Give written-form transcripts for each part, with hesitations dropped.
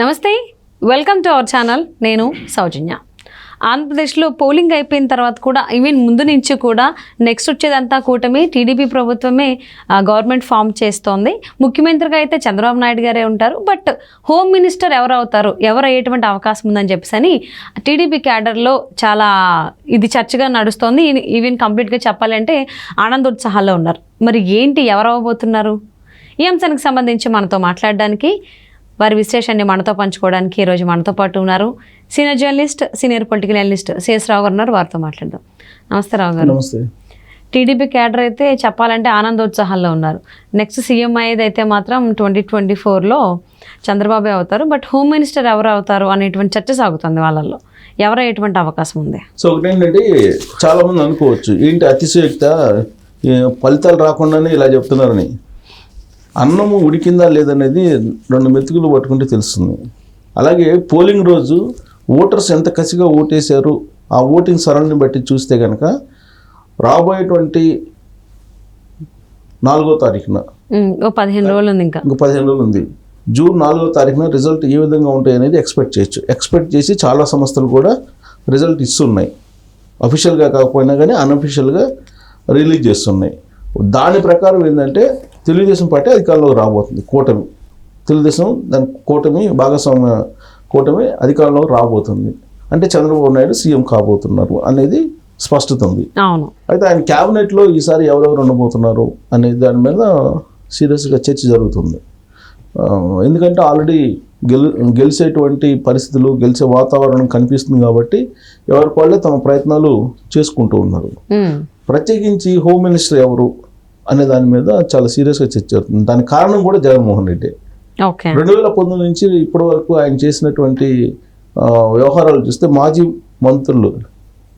నమస్తే, welcome to our channel. నేను సౌజన్య. ఆంధ్రప్రదేశ్లో పోలింగ్ అయిపోయిన తర్వాత కూడా ఈవెన్ ముందు నుంచి కూడా నెక్స్ట్ వచ్చేదంతా కూటమి, టీడీపీ ప్రభుత్వమే గవర్నమెంట్ ఫామ్ చేస్తోంది. ముఖ్యమంత్రిగా అయితే చంద్రబాబు నాయుడు గారే ఉంటారు. బట్ హోమ్ మినిస్టర్ ఎవరు అవుతారు, ఎవరు అయ్యేటువంటి అవకాశం ఉందని చెప్పేసి టీడీపీ క్యాడర్లో చాలా ఇది చర్చగా నడుస్తోంది. ఈవెన్ కంప్లీట్గా చెప్పాలంటే ఆనందోత్సాహాల్లో ఉన్నారు. మరి ఏంటి, ఎవరు అవ్వబోతున్నారు? ఈ అంశానికి సంబంధించి మనతో మాట్లాడడానికి, వారి విశ్లేషణని మనతో పంచుకోవడానికి ఈరోజు మనతో పాటు ఉన్నారు senior journalist, senior political analyst CS Rao garu ఉన్నారు. వారితో మాట్లాడదాం. నమస్తే రావు గారు. నమస్తే. టీడీపీ క్యాడర్ అయితే చెప్పాలంటే ఆనందోత్సాహాల్లో ఉన్నారు. నెక్స్ట్ సీఎం అయ్యేది అయితే మాత్రం 2024లో చంద్రబాబు అవుతారు. బట్ హోమ్ మినిస్టర్ ఎవరు అవుతారు అనేటువంటి చర్చ సాగుతుంది వాళ్ళల్లో. ఎవరు అయ్యేటువంటి అవకాశం ఉంది? సో ఒకటి ఏంటంటే, చాలా మంది అనుకోవచ్చు ఏంటి అతిశయోక్త, ఫలితాలు రాకుండానే ఇలా చెప్తున్నారని. అన్నము ఉడికిందా లేదనేది 2 మెతుకులు పట్టుకుంటే తెలుస్తుంది. అలాగే పోలింగ్ రోజు ఓటర్స్ ఎంత కసిగా ఓటేశారు, ఆ ఓటింగ్ సరళిని బట్టి చూస్తే కనుక రాబోయేటువంటి 4వ తారీఖున 15 రోజులు ఉంది, ఇంకా 15 రోజులు ఉంది, జూన్ 4వ తారీఖున రిజల్ట్ ఏ విధంగా ఉంటాయి అనేది ఎక్స్పెక్ట్ చేయొచ్చు. ఎక్స్పెక్ట్ చేసి చాలా సంస్థలు కూడా రిజల్ట్ ఇస్తున్నాయి. అఫీషియల్గా కాకపోయినా కానీ అన్అఫీషియల్గా రిలీజ్ చేస్తున్నాయి. దాని ప్రకారం ఏంటంటే తెలుగుదేశం పార్టీ అధికారంలోకి రాబోతుంది. కూటమి, తెలుగుదేశం దాని కూటమి భాగస్వామ్య కూటమి అధికారంలోకి రాబోతుంది. అంటే చంద్రబాబు నాయుడు సీఎం కాబోతున్నారు అనేది స్పష్టత ఉంది. అవును. అయితే ఆయన క్యాబినెట్లో ఈసారి ఎవరెవరు ఉండబోతున్నారు అనే దాని మీద సీరియస్గా చర్చ జరుగుతుంది. ఎందుకంటే ఆల్రెడీ గెలిచేటువంటి పరిస్థితులు, గెలిచే వాతావరణం కనిపిస్తుంది కాబట్టి ఎవరికి వాళ్ళే తమ ప్రయత్నాలు చేసుకుంటూ ఉన్నారు. ప్రత్యేకించి హోమ్ మినిస్టర్ ఎవరు అనే దాని మీద చాలా సీరియస్గా చర్చ జరుగుతుంది. దానికి కారణం కూడా జగన్మోహన్ రెడ్డి. 2019 నుంచి ఇప్పటి వరకు ఆయన చేసినటువంటి వ్యవహారాలు చూస్తే మాజీ మంత్రులు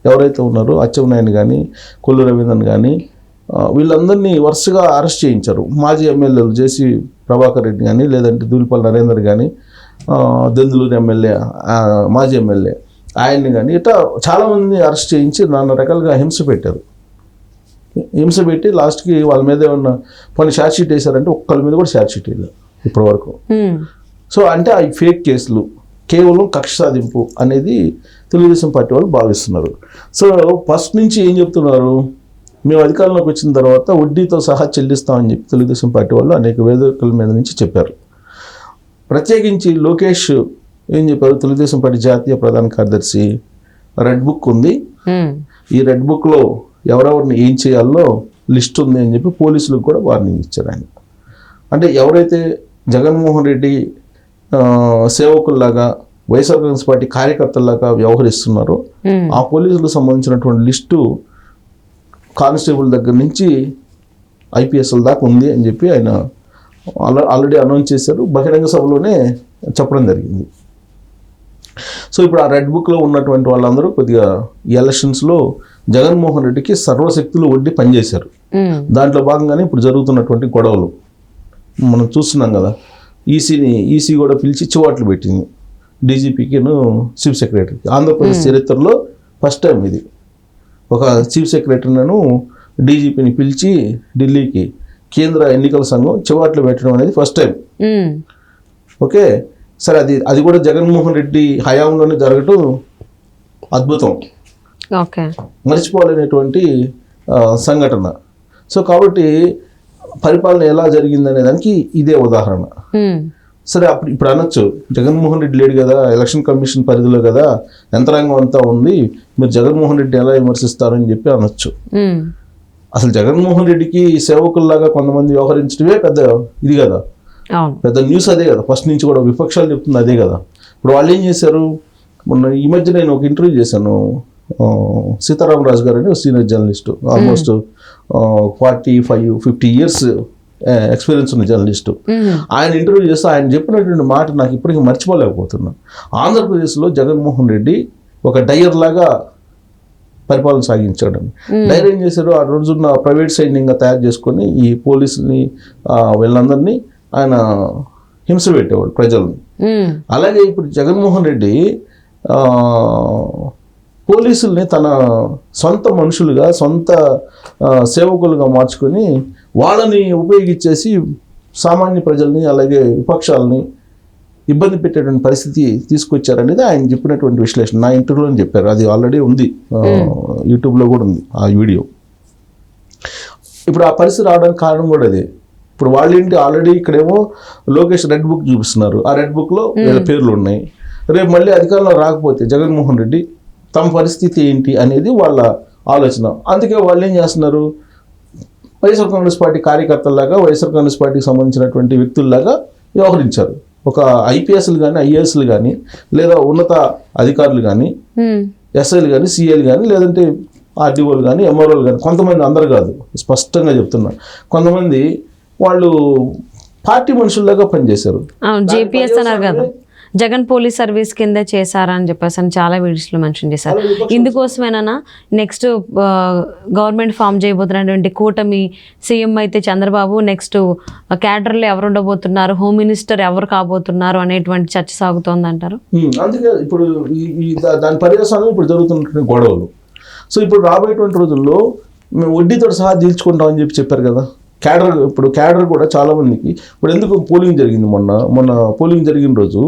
ఎవరైతే ఉన్నారో అచ్చెన్నాయుడు కానీ, కొల్లు రవీంద్రన్ కానీ, వీళ్ళందరినీ వరుసగా అరెస్ట్ చేయించారు. మాజీ ఎమ్మెల్యేలు జేసీ ప్రభాకర్ రెడ్డి కానీ, లేదంటే దూలిపల్లి నరేందర్ కానీ, దెందులూరు ఎమ్మెల్యే మాజీ ఎమ్మెల్యే ఆయన్ని కానీ, ఇట్లా చాలామందిని అరెస్ట్ చేయించి నానా రకాలుగా హింస పెట్టారు. హింస పెట్టి లాస్ట్కి వాళ్ళ మీద ఏమన్నా కొన్ని ఛార్జ్ షీట్ వేశారంటే ఒక్కళ్ళ మీద కూడా ఛార్జ్ షీట్ వేయలేదు ఇప్పటి వరకు. సో అంటే అవి ఫేక్ కేసులు, కేవలం కక్ష సాధింపు అనేది తెలుగుదేశం పార్టీ వాళ్ళు భావిస్తున్నారు. సో ఫస్ట్ నుంచి ఏం చెప్తున్నారు, మేము అధికారంలోకి వచ్చిన తర్వాత వడ్డీతో సహా చెల్లిస్తామని చెప్పి తెలుగుదేశం పార్టీ వాళ్ళు అనేక వేదికల మీద నుంచి చెప్పారు. ప్రత్యేకించి లోకేష్ ఏం చెప్పారు, తెలుగుదేశం పార్టీ జాతీయ ప్రధాన కార్యదర్శి రెడ్ బుక్ ఉంది, ఈ రెడ్ బుక్లో ఎవరెవరిని ఏం చేయాలో లిస్ట్ ఉంది అని చెప్పి పోలీసులకు కూడా వార్నింగ్ ఇచ్చారు ఆయన. అంటే ఎవరైతే జగన్మోహన్ రెడ్డి సేవకుల్లాగా, వైఎస్ఆర్ కాంగ్రెస్ పార్టీ కార్యకర్తల్లాగా వ్యవహరిస్తున్నారో ఆ పోలీసులకు సంబంధించినటువంటి లిస్టు కానిస్టేబుల్ దగ్గర నుంచి ఐపీఎస్ల దాకా ఉంది అని చెప్పి ఆయన ఆల్రెడీ అనౌన్స్ చేశారు. బహిరంగ సభలోనే చెప్పడం జరిగింది. సో ఇప్పుడు ఆ రెడ్ బుక్లో ఉన్నటువంటి వాళ్ళందరూ కొద్దిగా ఈ ఎలక్షన్స్లో జగన్మోహన్ రెడ్డికి సర్వశక్తులు ఒడ్డి పనిచేశారు. దాంట్లో భాగంగానే ఇప్పుడు జరుగుతున్నటువంటి గొడవలు మనం చూస్తున్నాం కదా. ఈసీ కూడా పిలిచి చివాట్లు పెట్టింది డీజీపీకిను చీఫ్ సెక్రటరీకి. ఆంధ్రప్రదేశ్ చరిత్రలో ఫస్ట్ టైం ఇది. ఒక చీఫ్ సెక్రటరీను డీజీపీని పిలిచి ఢిల్లీకి కేంద్ర ఎన్నికల సంఘం చివాట్లు పెట్టడం అనేది ఫస్ట్ టైం. ఓకే, సరే, అది కూడా జగన్మోహన్ రెడ్డి హయాంలోనే జరగటం అద్భుతం, మర్చిపోలేనటువంటి సంఘటన. సో కాబట్టి పరిపాలన ఎలా జరిగిందనే దానికి ఇదే ఉదాహరణ. సరే, ఇప్పుడు అనొచ్చు జగన్మోహన్ రెడ్డి లేడు కదా, ఎలక్షన్ కమిషన్ పరిధిలో కదా యంత్రాంగం అంతా ఉంది, మీరు జగన్మోహన్ రెడ్డి ఎలా విమర్శిస్తారని చెప్పి అనొచ్చు. అసలు జగన్మోహన్ రెడ్డికి సేవకుల్లాగా కొంతమంది వ్యవహరించడమే పెద్ద ఇది కదా, పెద్ద న్యూస్ అదే కదా. ఫస్ట్ నుంచి కూడా విపక్షాలు చెప్తుంది అదే కదా. ఇప్పుడు వాళ్ళు ఏం చేశారు, మొన్న ఈ మధ్య నేను ఒక ఇంటర్వ్యూ చేశాను, సీతారామరాజు గారు అని senior journalist, almost 45-50 years experience ఉన్న జర్నలిస్టు. ఆయన ఇంటర్వ్యూ చేస్తే ఆయన చెప్పినటువంటి మాట నాకు ఇప్పటికీ మర్చిపోలేకపోతున్నాను. ఆంధ్రప్రదేశ్లో జగన్మోహన్ రెడ్డి ఒక డయర్ లాగా పరిపాలన సాగించాడని. డైర్ ఏం చేశారు, ఆ రోజున్న ప్రైవేట్ సైన్యంగా తయారు చేసుకొని ఈ పోలీసుని వీళ్ళందరినీ ఆయన హింస పెట్టేవాడు ప్రజల్ని. అలాగే ఇప్పుడు జగన్మోహన్ రెడ్డి పోలీసుల్ని తన సొంత మనుషులుగా, సొంత సేవకులుగా మార్చుకొని వాళ్ళని ఉపయోగించేసి సామాన్య ప్రజల్ని అలాగే విపక్షాలని ఇబ్బంది పెట్టేటువంటి పరిస్థితి తీసుకొచ్చారనేది ఆయన చెప్పినటువంటి విశ్లేషణ. నా ఇంటర్వ్యూలో చెప్పారు, అది ఆల్రెడీ ఉంది, యూట్యూబ్లో కూడా ఉంది ఆ వీడియో. ఇప్పుడు ఆ పరిస్థితి రావడానికి కారణం కూడా అదే. ఇప్పుడు వాళ్ళేంటి, ఆల్రెడీ ఇక్కడేమో లోకేష్ రెడ్ బుక్ చూపిస్తున్నారు, ఆ రెడ్ బుక్లో వీళ్ళ పేర్లు ఉన్నాయి. రేపు మళ్ళీ అధికారంలో రాకపోతే జగన్మోహన్ రెడ్డి తమ పరిస్థితి ఏంటి అనేది వాళ్ళ ఆలోచన. అందుకే వాళ్ళు ఏం చేస్తున్నారు, వైఎస్ఆర్ కాంగ్రెస్ పార్టీ కార్యకర్తల్లాగా వైఎస్ఆర్ కాంగ్రెస్ పార్టీకి సంబంధించినటువంటి వ్యక్తుల్లాగా వ్యవహరించారు. ఒక ఐపీఎస్లు కానీ ఐఏఎస్లు కానీ లేదా ఉన్నత అధికారులు కానీ ఎస్ఐలు కానీ సిఐలు కానీ లేదంటే ఆర్డీఓలు కానీ ఎంఆర్ఓలు కానీ, కొంతమంది, అందరు కాదు, స్పష్టంగా చెప్తున్నా, కొంతమంది వాళ్ళు పార్టీ మనుషుల్లాగా పనిచేశారు. జేపీఎస్ అన్నారు కదా, జగన్ పోలీస్ సర్వీస్ కింద చేశారని చెప్పేసి అని చాలా వీడియోస్లో మెన్షన్ చేశారు. ఇందుకోసమేనా నెక్స్ట్ గవర్నమెంట్ ఫామ్ చేయబోతున్నటువంటి కూటమి సీఎం అయితే చంద్రబాబు, నెక్స్ట్ క్యాడర్లో ఎవరు ఉండబోతున్నారు, హోమ్ మినిస్టర్ ఎవరు కాబోతున్నారు అనేటువంటి చర్చ సాగుతోంది అంటారు. అందుకే ఇప్పుడు దాని పర్యవసానం ఇప్పుడు జరుగుతున్నటువంటి గొడవలు. సో ఇప్పుడు రాబోయేటువంటి రోజుల్లో మేము వడ్డీతో సహా తీర్చుకుంటామని చెప్పారు కదా క్యాడర్. ఇప్పుడు క్యాడర్ కూడా చాలామందికి ఇప్పుడు ఎందుకు పోలింగ్ జరిగింది, మొన్న పోలింగ్ జరిగిన రోజు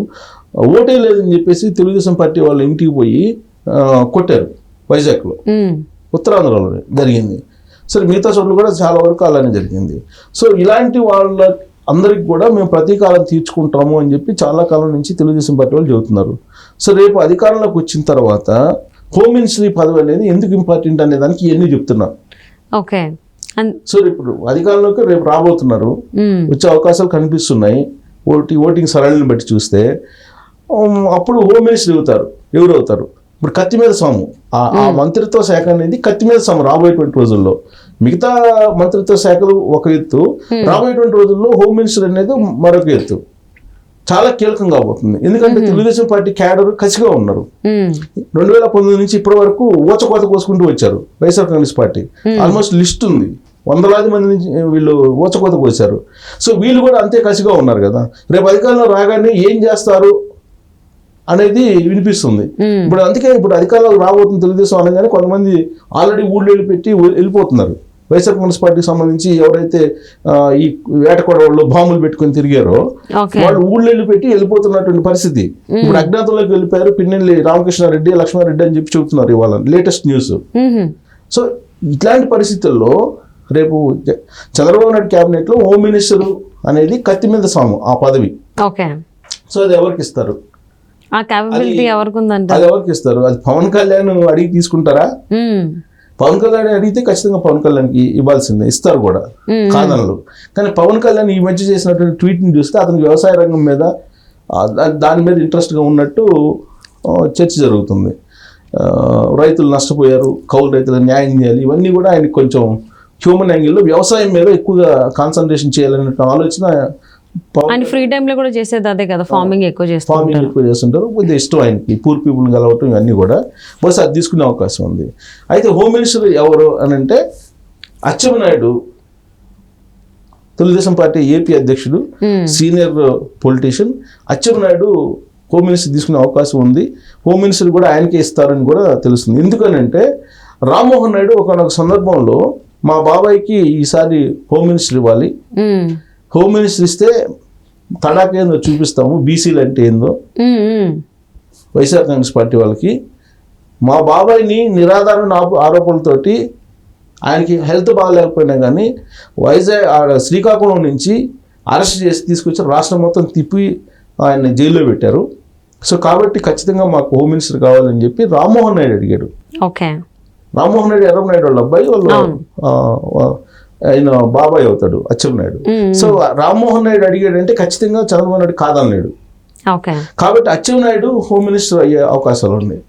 ఓటే లేదని చెప్పేసి తెలుగుదేశం పార్టీ వాళ్ళ ఇంటికి పోయి కొట్టారు వైజాగ్లో, ఉత్తరాంధ్రలో జరిగింది. సరే మిగతా చోట్ల కూడా చాలా వరకు అలానే జరిగింది. సో ఇలాంటి వాళ్ళ అందరికి కూడా మేము ప్రతీకారం తీర్చుకుంటాము అని చెప్పి చాలా కాలం నుంచి తెలుగుదేశం పార్టీ వాళ్ళు చెబుతున్నారు. సో రేపు అధికారంలోకి వచ్చిన తర్వాత హోమ్ మినిస్ట్రీ పదవి అనేది ఎందుకు ఇంపార్టెంట్ అనే దానికి ఇవన్నీ చెప్తున్నా. ఓకే. సో ఇప్పుడు అధికారంలోకి రేపు రాబోతున్నారు, వచ్చే అవకాశాలు కనిపిస్తున్నాయి ఓటింగ్ సరళిని బట్టి చూస్తే. అప్పుడు హోమ్ మినిస్టర్ ఎవరు అవుతారు? ఇప్పుడు కత్తి మీద సాము, ఆ మంత్రిత్వ శాఖ అనేది కత్తి మీద సాము రాబోయేటువంటి రోజుల్లో. మిగతా మంత్రిత్వ శాఖలు ఒక ఎత్తు, రాబోయేటువంటి రోజుల్లో హోమ్ మినిస్టర్ అనేది మరొక ఎత్తు. చాలా కీలకం కాబోతుంది. ఎందుకంటే తెలుగుదేశం పార్టీ క్యాడర్ కసిగా ఉన్నారు. 2019 నుంచి ఇప్పటి వరకు ఊచకోత కోసుకుంటూ వచ్చారు YSR Congress party. Almost list ఉంది, వందలాది మంది నుంచి వీళ్ళు ఊచకోత కోసారు. సో వీళ్ళు కూడా అంతే కసిగా ఉన్నారు కదా. రేపు అధికారంలో రాగానే ఏం చేస్తారు అనేది వినిపిస్తుంది. ఇప్పుడు అందుకే ఇప్పుడు అధికారంలోకి రాబోతుంది తెలుగుదేశం అనగానే కొంతమంది ఆల్రెడీ ఊళ్ళో పెట్టి వెళ్ళిపోతున్నారు. వైఎస్ఆర్ కాంగ్రెస్ పార్టీకి సంబంధించి ఎవరైతే ఈ వేటకొడవల్లో బాంబులు పెట్టుకొని తిరిగారో వాళ్ళు ఊళ్ళో పెట్టి వెళ్ళిపోతున్నటువంటి పరిస్థితి. ఇప్పుడు అజ్ఞాతంలోకి వెళ్ళిపోయారు పిన్నెల్లి రామకృష్ణారెడ్డి, లక్ష్మారెడ్డి అని చెప్పి చెబుతున్నారు ఇవాళ లేటెస్ట్ న్యూస్. సో ఇట్లాంటి పరిస్థితుల్లో రేపు చంద్రబాబు నాయుడు క్యాబినెట్లో హోమ్ మినిస్టర్ అనేది కత్తి మీద సాము ఆ పదవి. సో అది ఎవరికి ఇస్తారు? అది ఎవరికి ఇస్తారు? అది పవన్ కళ్యాణ్ అడిగి తీసుకుంటారా? పవన్ కళ్యాణ్ అడిగితే ఖచ్చితంగా పవన్ కళ్యాణ్కి ఇవ్వాల్సిందే, ఇస్తారు కూడా, కాదనలు. కానీ పవన్ కళ్యాణ్ ఈ మధ్య చేసినటువంటి ట్వీట్ని చూస్తే అతనికి వ్యవసాయ రంగం మీద దాని మీద ఇంట్రెస్ట్గా ఉన్నట్టు చర్చ జరుగుతుంది. రైతులు నష్టపోయారు, కౌలు రైతులకు న్యాయం చేయాలి, ఇవన్నీ కూడా ఆయనకి కొంచెం హ్యూమన్ యాంగిల్లో వ్యవసాయం మీద ఎక్కువగా కాన్సన్ట్రేషన్ చేయాలనే ఆలోచన. ఆయన ఫ్రీ టైంలో కూడా చేసేది అదే కదా, ఫార్మింగ్ ఎక్కువ చేస్తుంటారు. కొద్దిగా ఇష్టం ఆయనకి పూర్ పీపుల్ని కలవటం ఇవన్నీ కూడా. బస్ అది తీసుకునే అవకాశం ఉంది. అయితే హోమ్ మినిస్టర్ ఎవరు అని అంటే అచ్చెన్నాయుడు, తెలుగుదేశం పార్టీ ఏపీ అధ్యక్షుడు, senior politician. Atchannaidu home minister తీసుకునే అవకాశం ఉంది. హోమ్ మినిస్టర్ కూడా ఆయనకే ఇస్తారని కూడా తెలుస్తుంది. ఎందుకనంటే రామ్మోహన్ నాయుడు ఒకనొక సందర్భంలో మా బాబాయ్కి ఈసారి హోమ్ మినిస్టర్ ఇవ్వాలి, హోమ్ మినిస్టర్ ఇస్తే తడాకేందో చూపిస్తాము, బీసీలు అంటే ఏందో వైఎస్ఆర్ కాంగ్రెస్ పార్టీ వాళ్ళకి. మా బాబాయ్ని నిరాధారణ ఆరోపణలతోటి ఆయనకి హెల్త్ బాగాలేకపోయినా కానీ శ్రీకాకుళం నుంచి అరెస్ట్ చేసి తీసుకొచ్చి రాష్ట్రం మొత్తం తిప్పి ఆయన జైల్లో పెట్టారు. సో కాబట్టి ఖచ్చితంగా మాకు హోమ్ మినిస్టర్ కావాలని చెప్పి రామ్మోహన్ నాయుడు అడిగాడు. రామ్మోహన్ నాయుడు ఎర్రమనాయుడు వాళ్ళ అబ్బాయి, వాళ్ళు ఆయన బాబాయ్ అవుతాడు అచ్చెన్నాయుడు. సో రామ్మోహన్ నాయుడు అడిగాడంటే ఖచ్చితంగా చంద్రబాబు నాయుడు కాదన్నాడు. కాబట్టి అచ్చెన్నాయుడు హోమ్ మినిస్టర్ అయ్యే అవకాశాలు ఉన్నాయి.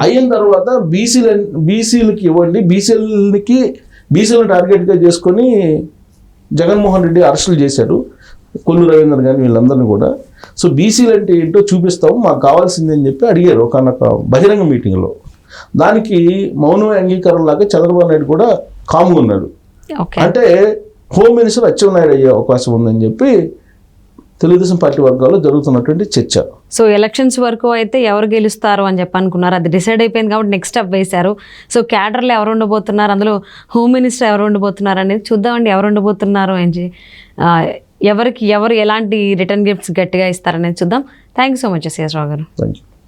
అయిన తర్వాత బీసీలకి ఇవ్వండి, బీసీలను టార్గెట్గా చేసుకొని జగన్మోహన్ రెడ్డి అరెస్టులు చేశాడు, కొల్లు రవీంద్ర కానీ వీళ్ళందరినీ కూడా. సో బీసీలు అంటే ఏంటో చూపిస్తాము, మాకు కావాల్సింది అని చెప్పి అడిగారు ఒక బహిరంగ మీటింగ్లో. దానికి మౌనం అంగీకారం లాగా చంద్రబాబు నాయుడు కూడా కామ్గా ఉన్నాడు. అంటే హోమ్ మినిస్టర్ అచ్చెన్నాయుడు అయ్యే అవకాశం ఉందని చెప్పి తెలుగుదేశం పార్టీ వర్గాల్లో జరుగుతున్నటువంటి చర్చ. సో ఎలక్షన్స్ వరకు అయితే ఎవరు గెలుస్తారు అని చెప్పి అనుకున్నారు, అది డిసైడ్ అయిపోయింది కాబట్టి నెక్స్ట్ స్టెప్ వేశారు. సో క్యాడర్లో ఎవరు ఉండబోతున్నారు, అందులో హోమ్ మినిస్టర్ ఎవరు ఉండబోతున్నారు అనేది చూద్దామండి. ఎవరు ఉండబోతున్నారు అని ఎవరికి ఎవరు ఎలాంటి రిటర్న్ గిఫ్ట్స్ గట్టిగా ఇస్తారనేది చూద్దాం. Thank you so much CS Rao garu. Thank you.